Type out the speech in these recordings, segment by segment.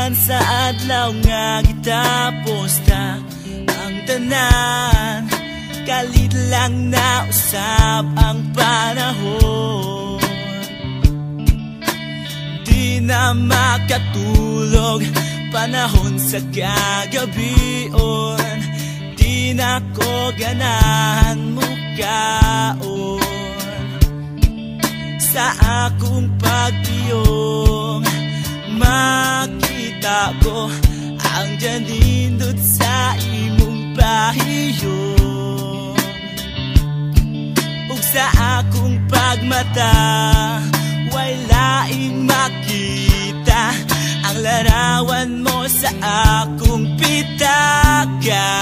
Human sa adlaw nga gitaposta ang tanan, kalit lang na usab ang panahon. Di na makatulog panahon sa kagabion, di na ko ganahan mukaon. Sa akong pagtiyong makita ko ang janindot sa imong pahiyong. Ug sa akong pagmata way laing makita ang larawan mo sa akong pitaka.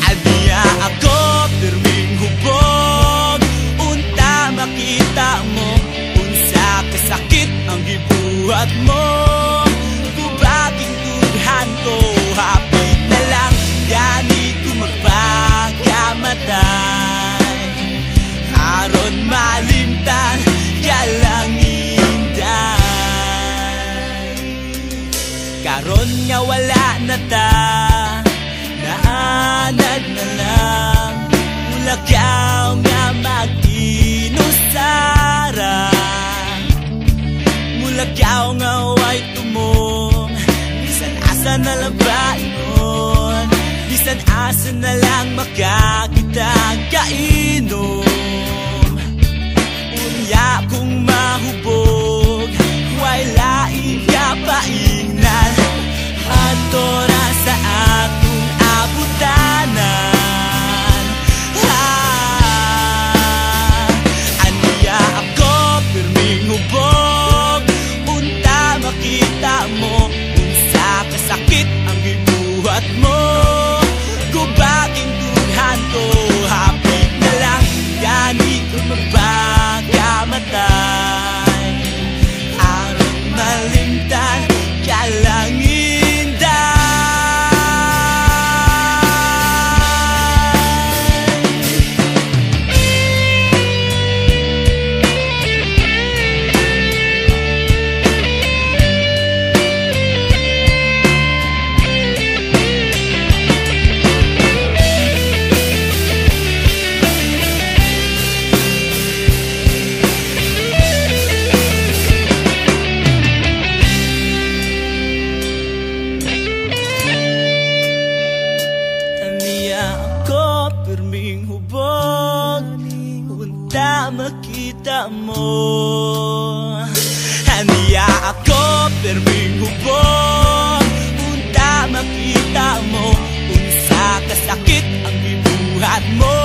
Adya ako pirming hubog, unta makita mo unsa kasakit ang gibuhat mo. Kubaging tughan ko hapit na lang, gani ko magpagamatay aron malimtan kalanginday. Karon nga wala na ta, naanad na lang, ulagaw nga mag-inusara, mulagaw nga way tumong, bisan asa na lang ba inon, bisan asa na lang makakita kainom. Unya kung mahubog way laing kapaingnan, adtora sa akong abutanan. Aniya ako pirming hubog, unta makita mo unsa kasakit ang gibuhat mo. Kubaging tughan ko hapit na lang, gani ko magpagamatay aron malimtan kalanginday. Pirming hubog, unta makita mo. Haniya ako pirming hubog, unta makita mo unsa kasakit ang gibuhat mo.